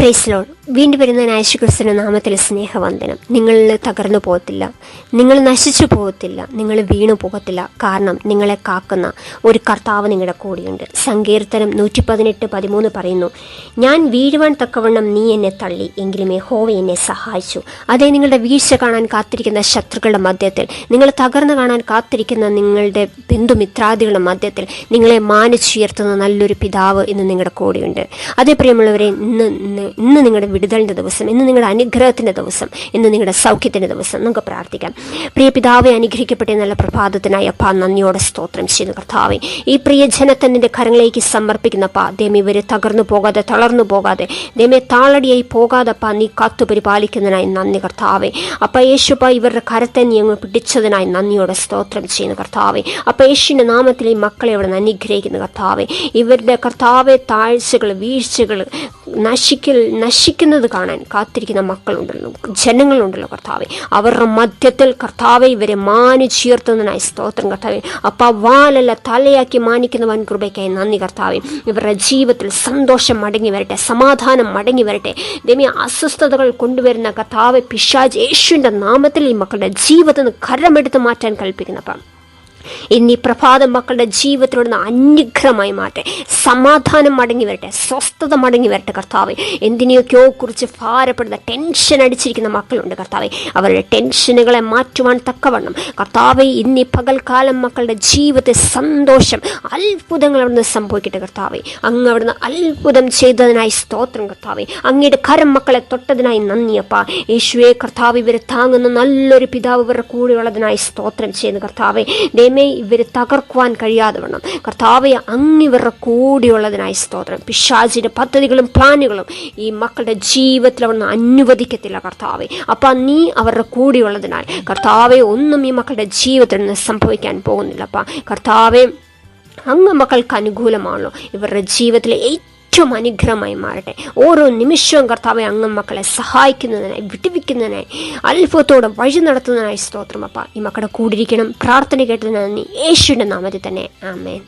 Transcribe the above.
Praise Lord. വീണ്ടും വരുന്ന യേശുക്രിസ്തുവിന്റെ നാമത്തിൽ സ്നേഹവന്ദനം. നിങ്ങൾ തകർന്നു പോകത്തില്ല, നിങ്ങൾ നശിച്ചു പോകത്തില്ല, നിങ്ങൾ വീണു പോകത്തില്ല. കാരണം നിങ്ങളെ കാക്കുന്ന ഒരു കർത്താവ് നിങ്ങളുടെ കൂടെയുണ്ട്. സങ്കീർത്തനം 118:13 പറയുന്നു, ഞാൻ വീഴുവാൻ തക്കവണ്ണം നീ എന്നെ തള്ളി, എങ്കിലും യഹോവ എന്നെ സഹായിച്ചു. അതേ, നിങ്ങളുടെ വീഴ്ച കാണാൻ കാത്തിരിക്കുന്ന ശത്രുക്കളുടെ മധ്യത്തിൽ, നിങ്ങൾ തകർന്നു കാണാൻ കാത്തിരിക്കുന്ന നിങ്ങളുടെ ബന്ധുമിത്രാദികളുടെ മധ്യത്തിൽ നിങ്ങളെ മാനിച്ചുയർത്തുന്ന നല്ലൊരു പിതാവ് ഇന്ന് നിങ്ങളുടെ കൂടെയുണ്ട്. അതേ പ്രിയമുള്ളവരെ, ഇന്ന് നിങ്ങളുടെ വിടുതലിൻ്റെ ദിവസം, ഇന്ന് നിങ്ങളുടെ അനുഗ്രഹത്തിൻ്റെ ദിവസം, ഇന്ന് നിങ്ങളുടെ സൗഖ്യത്തിൻ്റെ ദിവസം. നമുക്ക് പ്രാർത്ഥിക്കാം. പ്രിയ പിതാവെ, അനുഗ്രഹിക്കപ്പെട്ട നല്ല പ്രഭാതത്തിനായി അപ്പാ നന്ദിയോടെ സ്തോത്രം ചെയ്യുന്നു. കർത്താവെ, ഈ പ്രിയ ജനത്തെ നിന്റെ കരങ്ങളിലേക്ക് സമർപ്പിക്കുന്നപ്പാ, ദൈവം ഇവർ തകർന്നു പോകാതെ, തളർന്നു പോകാതെ, ദൈവമേ താളടിയായി പോകാതെപ്പാ നീ കാത്തു പരിപാലിക്കുന്നതിനായി നന്ദി കർത്താവെ. അപ്പ യേശുപ്പ ഇവരുടെ കരത്തെ നീ അങ്ങ് പിടിച്ചതിനായി നന്ദിയോടെ സ്തോത്രം ചെയ്യുന്നു കർത്താവെ. അപ്പ യേശുവിൻ്റെ നാമത്തിൽ ഈ മക്കളെ അവിടെ നിന്ന് അനുഗ്രഹിക്കുന്നു കർത്താവെ. ഇവരുടെ കർത്താവെ താഴ്ചകൾ, വീഴ്ചകൾ നശിക്കുന്നത് കാണാൻ കാത്തിരിക്കുന്ന മക്കളുണ്ടല്ലോ, ജനങ്ങളുണ്ടല്ലോ കർത്താവെ. അവരുടെ മധ്യത്തിൽ കർത്താവെ ഇവരെ മാനിച്ചുയർത്തുന്നതിനായി സ്തോത്രം കർത്താവെ. അപ്പ വാലല്ല തലയാക്കി മാനിക്കുന്ന വൻ കൃപയ്ക്കായി നന്ദി കർത്താവെ. ഇവരുടെ ജീവിതത്തിൽ സന്തോഷം മടങ്ങി വരട്ടെ, സമാധാനം മടങ്ങി വരട്ടെ. ദൈവമേ, അസ്വസ്ഥതകൾ കൊണ്ടുവരുന്ന കർത്താവെ പിശാച് യേശുവിൻ്റെ നാമത്തിൽ ഈ മക്കളുടെ ജീവിതത്തിൽ നിന്ന് കരമെടുത്ത് മാറ്റാൻ കൽപ്പിക്കുന്നപ്പം ഇന്നീ പ്രഭാതം മക്കളുടെ ജീവിതത്തിലുള്ള അനുഗ്രഹമായി മാറ്റെ, സമാധാനം മടങ്ങി വരട്ടെ, സ്വസ്ഥത മടങ്ങി വരട്ടെ കർത്താവെ. എന്തിനെയൊക്കെയോ കുറിച്ച് ഭാരപ്പെടുന്ന, ടെൻഷൻ അടിച്ചിരിക്കുന്ന മക്കളുണ്ട് കർത്താവെ. അവരുടെ ടെൻഷനുകളെ മാറ്റുവാൻ തക്കവണ്ണം കർത്താവെ ഇന്നീ പകൽക്കാലം മക്കളുടെ ജീവിതത്തിൽ സന്തോഷം, അത്ഭുതങ്ങൾ അവിടുന്ന് സംഭവിക്കട്ടെ കർത്താവെ. അങ്ങ് അവിടുന്ന് അത്ഭുതം ചെയ്തതിനായി സ്തോത്രം കർത്താവെ. അങ്ങയുടെ കരം മക്കളെ തൊട്ടതിനായി നന്ദിയപ്പാ. യേശുവേ കർത്താവ്, ഇവരെ താങ്ങുന്ന നല്ലൊരു പിതാവ് ഇവരുടെ കൂടെയുള്ളതിനായി സ്തോത്രം ചെയ്യുന്നു കർത്താവെ. ഇവരെ തകർക്കുവാൻ കഴിയാതെ വണ്ണം കർത്താവെ അങ്ങിവരുടെ കൂടിയുള്ളതിനായി സ്തോത്രം. പിശാചിന്റെ പദ്ധതികളും പ്ലാനുകളും ഈ മക്കളുടെ ജീവിതത്തിൽ അവർ അനുവദിക്കത്തില്ല കർത്താവെ. അപ്പം നീ അവരുടെ കൂടിയുള്ളതിനാൽ കർത്താവെ ഒന്നും ഈ മക്കളുടെ ജീവിതത്തിൽ നിന്ന് സംഭവിക്കാൻ പോകുന്നില്ലപ്പാ. കർത്താവെ, അങ്ങ് മക്കൾക്ക് അനുകൂലമാണല്ലോ. ഇവരുടെ ജീവിതത്തിലെ ഏറ്റവും അനുഗ്രഹമായി മാറട്ടെ. ഓരോ നിമിഷവും കർത്താവെ അങ്ങ് മക്കളെ സഹായിക്കുന്നതിനായി, വിട്ടുവിക്കുന്നതിനായി, അത്ഭുതത്തോടെ വഴി നടത്തുന്നതിനായി സ്തോത്രം അപ്പ. ഈ മക്കളുടെ കൂടിയിരിക്കണം. പ്രാർത്ഥന കേട്ടതിന് നന്ദി. യേശുവിൻ്റെ നാമത്തിൽ തന്നെ ആമേൻ.